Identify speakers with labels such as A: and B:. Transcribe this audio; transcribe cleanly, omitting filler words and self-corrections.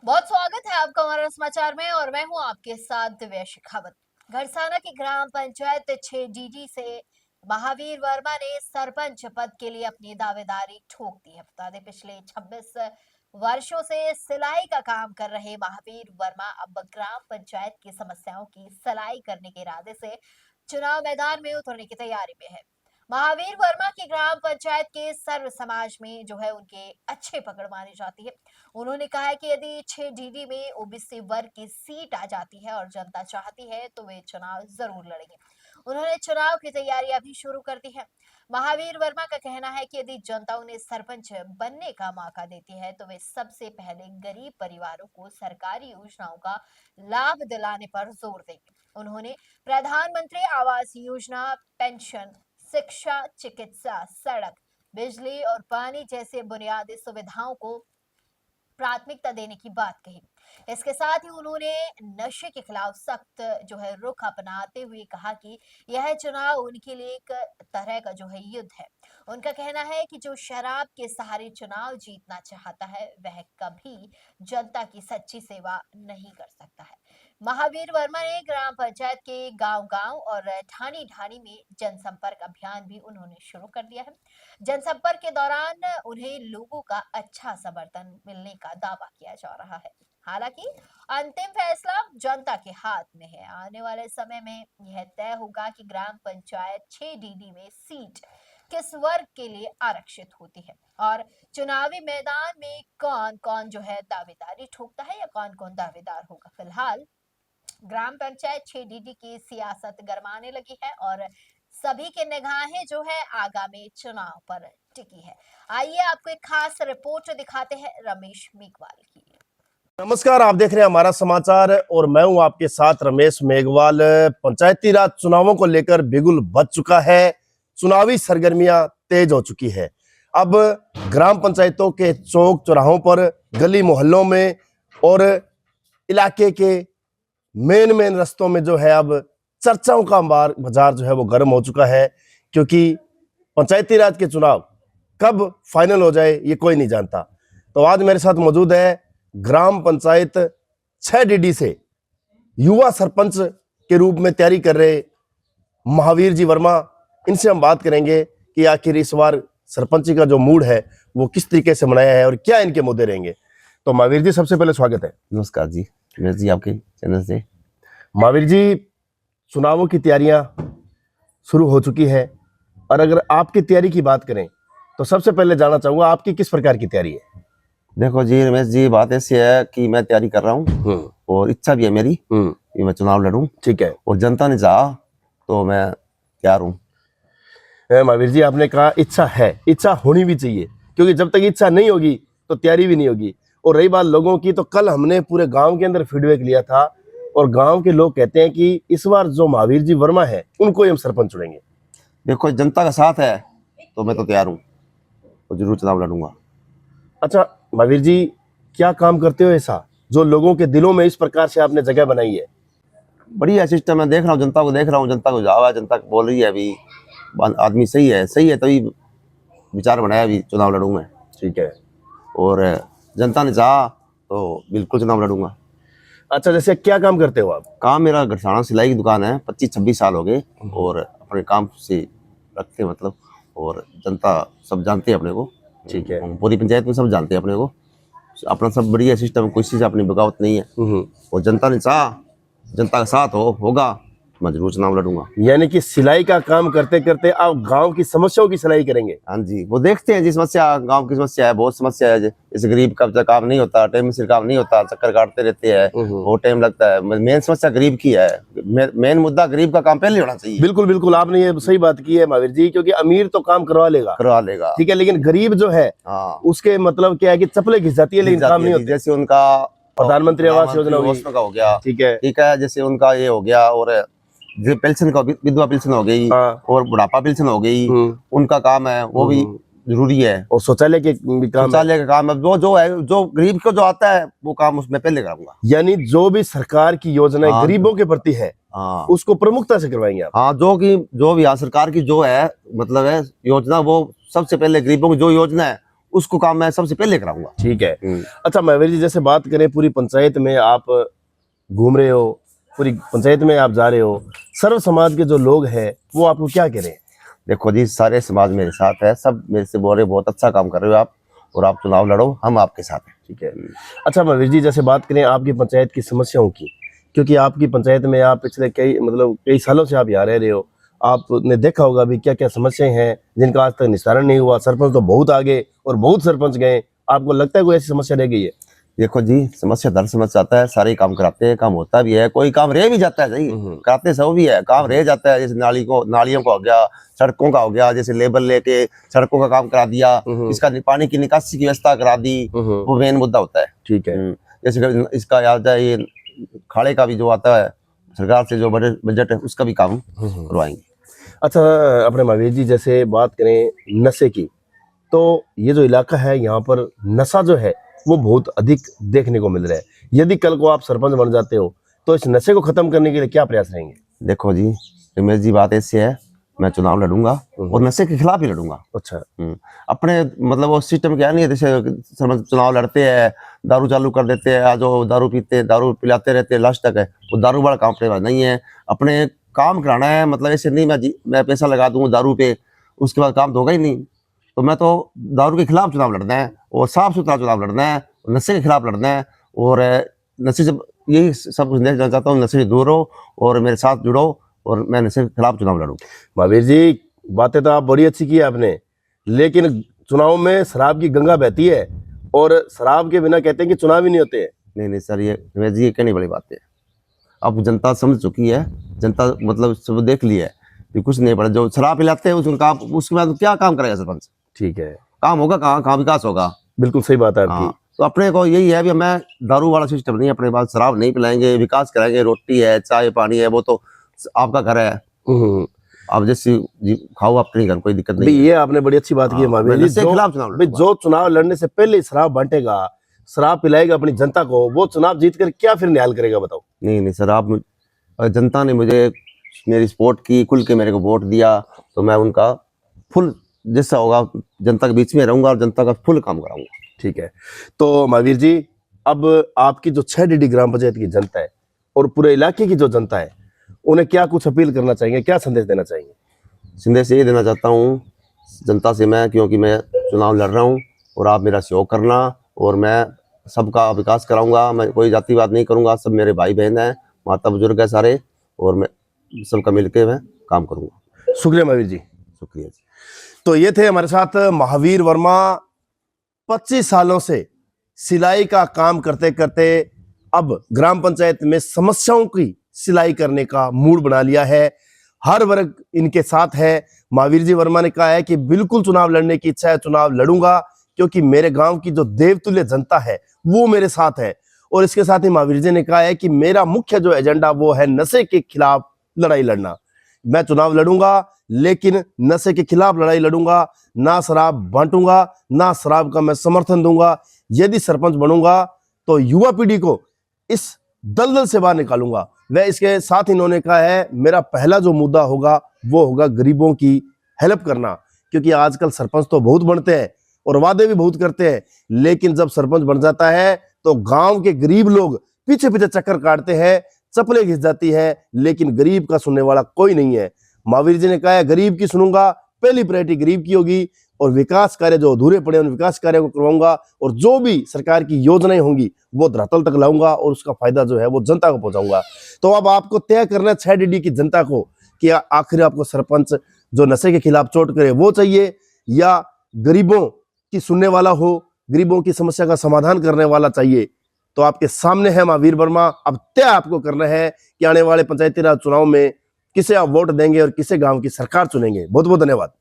A: बहुत स्वागत है आपका हमारा समाचार में और मैं हूं आपके साथ दिव्या शेखावत। घरसाना की ग्राम पंचायत 6 से महावीर वर्मा ने सरपंच पद के लिए अपनी दावेदारी ठोक दी है। बता दें, पिछले 26 वर्षों से सिलाई का काम कर रहे महावीर वर्मा अब ग्राम पंचायत की समस्याओं की सलाई करने के इरादे से चुनाव मैदान में उतरने की तैयारी में है। महावीर वर्मा की ग्राम पंचायत के सर्व समाज में जो है उनके अच्छे पकड़ मानी जाती है। उन्होंने कहा है कि यदि 6 में ओबीसी वर्ग की सीट आ जाती है और जनता चाहती है तो वे चुनाव जरूर लड़ेंगे। उन्होंने चुनाव की तैयारियां भी शुरू कर दी है। महावीर वर्मा का कहना है कि यदि जनता उन्हें सरपंच बनने का मौका देती है तो वे सबसे पहले गरीब परिवारों को सरकारी योजनाओं का लाभ दिलाने पर जोर देंगे। उन्होंने प्रधानमंत्री आवास योजना, पेंशन, शिक्षा, चिकित्सा, सड़क, बिजली और पानी जैसे बुनियादी सुविधाओं को प्राथमिकता देने की बात कही। इसके साथ ही उन्होंने नशे के खिलाफ सख्त जो है रुख अपनाते हुए कहा कि यह चुनाव उनके लिए एक तरह का जो है युद्ध है। उनका कहना है कि जो शराब के सहारे चुनाव जीतना चाहता है वह कभी जनता की सच्ची सेवा नहीं कर सकता है। महावीर वर्मा ने ग्राम पंचायत के गांव-गांव और ढाणी-ढाणी में जनसंपर्क अभियान भी उन्होंने शुरू कर दिया है। जनसंपर्क के दौरान उन्हें लोगों का अच्छा समर्थन मिलने का दावा किया जा रहा है। हालांकि अंतिम फैसला जनता के हाथ में है। आने वाले समय में यह तय होगा कि ग्राम पंचायत 6 में सीट किस वर्ग के लिए आरक्षित होती है और चुनावी मैदान में कौन कौन जो है दावेदारी ठोकता है या कौन कौन दावेदार होगा। फिलहाल ग्राम पंचायत 6 की सियासत गरमाने लगी है और सभी की निगाहें जो है आगामी चुनाव पर टिकी है। आइए आपको एक खास रिपोर्ट दिखाते हैं रमेश मेघवाल की।
B: नमस्कार, आप देख रहे हैं हमारा समाचार और मैं हूं आपके साथ रमेश मेघवाल। पंचायती राज चुनावों को लेकर बिगुल बज चुका है, चुनावी सरगर्मियां तेज हो चुकी है। अब ग्राम पंचायतों के चौक चौराहों पर, गली मोहल्लों में और इलाके के मेन रस्तों में जो है अब चर्चाओं का बाजार जो है वो गर्म हो चुका है, क्योंकि पंचायती राज के चुनाव कब फाइनल हो जाए ये कोई नहीं जानता। तो आज मेरे साथ मौजूद है ग्राम पंचायत 6 से युवा सरपंच के रूप में तैयारी कर रहे महावीर जी वर्मा। इनसे हम बात करेंगे कि आखिर इस बार सरपंची का जो मूड है वो किस तरीके से मनाया है और क्या इनके मुद्दे रहेंगे। तो महावीर जी, सबसे पहले स्वागत है।
C: नमस्कार जी, रमेश जी आपके चैनल से।
B: महावीर जी, चुनावों की तैयारियां शुरू हो चुकी है और अगर आपकी तैयारी की बात करें तो सबसे पहले जानना चाहूंगा आपकी किस प्रकार की तैयारी है।
C: देखो जी रमेश जी, बात ऐसी है कि मैं तैयारी कर रहा हूँ और इच्छा भी है मेरी कि मैं चुनाव लड़ूं।
B: ठीक है।
C: और जनता ने चाहा तो मैं तैयार हूँ।
B: महावीर जी, आपने कहा इच्छा है, इच्छा होनी भी चाहिए, क्योंकि जब तक इच्छा नहीं होगी तो तैयारी भी नहीं होगी। और रही बात लोगों की, तो कल हमने पूरे गांव के अंदर फीडबैक लिया था और गांव के लोग कहते हैं कि इस बार जो महावीर जी वर्मा है उनको ही हम सरपंच चुनेंगे।
C: देखो, जनता का साथ है तो मैं तो तैयार हूँ और जरूर चुनाव लड़ूंगा।
B: अच्छा महावीर जी, क्या काम करते हो ऐसा जो लोगों के दिलों में इस प्रकार से आपने जगह बनाई है?
C: बढ़िया सिस्टम मैं देख रहा हूँ, जनता को देख रहा हूँ, जनता को जावा है, जनता बोल रही है अभी आदमी सही है तभी विचार बनाया अभी चुनाव लड़ूँ मैं।
B: ठीक है।
C: और जनता ने चाहा तो बिल्कुल चुनाव लड़ूंगा।
B: अच्छा, जैसे क्या काम करते हो आप?
C: काम मेरा घरसाना सिलाई की दुकान है, 25-26 साल हो गए और अपने काम से रखते हैं मतलब, और जनता सब जानते हैं अपने को।
B: ठीक है।
C: पूरी पंचायत में सब जानते हैं अपने को, अपना सब बढ़िया सिस्टम, कोई चीज अपनी बगावत नहीं है। और जनता ने चाहा, जनता का साथ होगा, मैं जरूर चुनाव लड़ूंगा।
B: यानी कि सिलाई का काम करते करते आप गांव की समस्याओं की सिलाई करेंगे?
C: हाँ जी, वो देखते हैं जी समस्या, गांव की समस्या है, बहुत समस्या है। जैसे गरीब का काम नहीं होता, टाइम से काम नहीं होता, चक्कर काटते रहते हैं, बहुत टाइम लगता है। मेन समस्या गरीब की है, मेन मुद्दा गरीब का काम पहले होना चाहिए।
B: बिल्कुल बिल्कुल, आपने ये सही बात की है महावीर जी, क्योंकि अमीर तो काम करवा लेगा, ठीक है, लेकिन गरीब जो है उसके मतलब क्या है कि चप्पलें घिस जाती है लेकिन काम नहीं होता।
C: जैसे उनका
B: प्रधानमंत्री आवास योजना
C: का हो गया,
B: ठीक है,
C: जैसे उनका ये हो गया, और जो पेंशन का विधवा पेंशन हो गई और बुढ़ापा पेंशन हो गई, उनका काम है वो भी जरूरी है। और
B: शौचालय के काम,
C: शौचालय का काम है, जो है, जो गरीब को जो आता है वो काम उसमें पहले कराऊंगा।
B: यानी जो भी सरकार की योजना गरीबों के प्रति है उसको प्रमुखता से करवाएंगे आप?
C: हाँ, जो भी सरकार की जो है मतलब है योजना, वो सबसे पहले गरीबों की जो योजना है उसको काम मैं सबसे पहले कराऊंगा।
B: ठीक है। अच्छा महावीर जी, जैसे बात करें पूरी पंचायत में आप घूम रहे हो, पूरी पंचायत में आप जा रहे हो, सर्व समाज के जो लोग हैं वो आपको क्या कह रहे हैं?
C: देखो जी, सारे समाज मेरे साथ है, सब मेरे से बोल रहे बहुत अच्छा काम कर रहे हो आप, और आप चुनाव लड़ो, हम आपके साथ हैं।
B: ठीक है। अच्छा महावीर जी, जैसे बात करें आपकी पंचायत की समस्याओं की, क्योंकि आपकी पंचायत में आप पिछले कई सालों से आप यहाँ रह रहे हो, आपने देखा होगा भी क्या क्या समस्याएं हैं जिनका आज तक निस्तारण नहीं हुआ। सरपंच तो बहुत आगे और बहुत सरपंच गए, आपको लगता है कोई ऐसी समस्या रह गई है?
C: देखो जी, समस्या दर समस्या आता है, सारे काम कराते हैं, काम होता भी है, कोई काम रह भी जाता है, सही कराते सब भी है, काम रह जाता है, जैसे नालियों का हो गया, सड़कों का हो गया, जैसे लेबर लेके सड़कों का काम करा दिया, इसका पानी की निकासी की व्यवस्था करा दी, वो मेन मुद्दा होता है।
B: ठीक है।
C: जैसे इसका याद है, ये खाड़े का भी जो आता है सरकार से जो बजट है उसका भी काम करवाएंगे।
B: अच्छा अपने महावीर जी, जैसे बात करें नशे की, तो ये जो इलाका है यहाँ पर नशा जो है वो बहुत अधिक देखने को मिल रहा है। यदि कल को आप सरपंच बन जाते हो तो इस नशे को खत्म करने के लिए क्या प्रयास रहेंगे?
C: देखो जी रमेश जी, बात ऐसी है, मैं चुनाव लड़ूंगा और नशे के खिलाफ ही लड़ूंगा।
B: अच्छा।
C: अपने मतलब वो सिस्टम क्या नहीं है, जैसे सरपंच चुनाव लड़ते हैं, दारू चालू कर देते हैं, जो दारू पीते हैं, दारू पिलाते रहते हैं लास्ट तक है, वो दारू वाला काम अपने पास नहीं है। अपने काम कराना है, मतलब ऐसे नहीं मैं पैसा लगा दूंगा दारू पे, उसके बाद काम तो होगा ही नहीं। तो मैं तो दारू के खिलाफ चुनाव लड़ना है और साफ सुथरा चुनाव लड़ना है, नशे के खिलाफ लड़ना है, और नशे से यही सब कुछ देना चाहता हूँ, नशे से दूर रहो और मेरे साथ जुड़ो और मैं नशे के खिलाफ चुनाव लड़ूँ।
B: महावीर जी, बातें तो आप बड़ी अच्छी की आपने, लेकिन चुनाव में शराब की गंगा बहती है और शराब के बिना कहते हैं कि चुनाव ही नहीं होते हैं।
C: नहीं सर, ये रमेश जी, ये कहने बड़ी बात है। अब जनता समझ चुकी है, जनता मतलब सब देख ली है कि कुछ नहीं पड़ा, जो शराब पिलाते हैं उसके बाद क्या काम करेगा सरपंच? ठीक है, काम होगा कहाँ विकास होगा?
B: बिल्कुल सही बात है आपकी।
C: तो अपने को यही है भी मैं दारू वाला सिस्टम नहीं, अपने पास शराब नहीं पिलाएंगे, विकास कराएंगे, रोटी है, चाय पानी है, वो तो आपका घर है, आप जैसे खाओ अपने घर, कोई दिक्कत नहीं।
B: ये आपने बड़ी अच्छी बात की है महावीर जी। जो चुनाव लड़ने से पहले शराब बांटेगा, शराब पिलाएगा अपनी जनता को, वो चुनाव जीतकर क्या फिर न्याय करेगा बताओ?
C: नहीं सर, आप जनता ने मुझे मेरी सपोर्ट की, खुल के मेरे को वोट दिया, तो मैं उनका फुल जैसा होगा जनता के बीच में रहूंगा और जनता का फुल काम कराऊंगा।
B: ठीक है। तो महावीर जी, अब आपकी जो 6 डीडी ग्राम पंचायत की जनता है और पूरे इलाके की जो जनता है, उन्हें क्या कुछ अपील करना चाहेंगे, क्या संदेश देना चाहेंगे?
C: संदेश ये देना चाहता हूँ जनता से मैं, क्योंकि मैं चुनाव लड़ रहा हूँ और आप मेरा सहयोग करना, और मैं सबका विकास कराऊंगा, मैं कोई जातिवाद नहीं करूंगा, सब मेरे भाई बहन हैं, माता बुजुर्ग है सारे, और मैं सबका मिलके मैं काम करूंगा।
B: शुक्रिया महावीर जी।
C: शुक्रिया जी।
B: तो ये थे हमारे साथ महावीर वर्मा। 25 सालों से सिलाई का काम करते करते अब ग्राम पंचायत में समस्याओं की सिलाई करने का मूड बना लिया है। हर वर्ग इनके साथ है। महावीर जी वर्मा ने कहा है कि बिल्कुल चुनाव लड़ने की इच्छा है, चुनाव लड़ूंगा, क्योंकि मेरे गांव की जो देवतुल्य जनता है वो मेरे साथ है। और इसके साथ ही महावीर जी ने कहा है कि मेरा मुख्य जो एजेंडा वो है नशे के खिलाफ लड़ाई लड़ना। मैं चुनाव लड़ूंगा, लेकिन नशे के खिलाफ लड़ाई लड़ूंगा, ना शराब बांटूंगा, ना शराब का मैं समर्थन दूंगा। यदि सरपंच बनूंगा तो युवा पीढ़ी को इस दलदल से बाहर निकालूंगा। वह इसके साथ इन्होंने कहा है मेरा पहला जो मुद्दा होगा वो होगा गरीबों की हेल्प करना, क्योंकि आजकल सरपंच तो बहुत बनते हैं और वादे भी बहुत करते हैं, लेकिन जब सरपंच बन जाता है तो गांव के गरीब लोग पीछे पीछे चक्कर काटते हैं, चप्पलें घिस जाती है, लेकिन गरीब का सुनने वाला कोई नहीं है। महावीर जी ने कहा है गरीब की सुनूंगा, पहली प्रायोरिटी गरीब की होगी, और विकास कार्य जो अधूरे पड़े उन विकास कार्यों को करवाऊंगा, और जो भी सरकार की योजनाएं होंगी वो धरातल तक लाऊंगा और उसका फायदा जो है वो जनता को पहुंचाऊंगा। तो अब आपको तय करना है 6 डीडी की जनता को कि आखिर आपको सरपंच जो नशे के खिलाफ चोट करे वो चाहिए, या गरीबों की सुनने वाला हो, गरीबों की समस्या का समाधान करने वाला चाहिए। तो आपके सामने है महावीर वर्मा। अब तय आपको करना है कि आने वाले पंचायती राज चुनाव में किसे आप वोट देंगे और किसे गांव की सरकार चुनेंगे। बहुत बहुत धन्यवाद।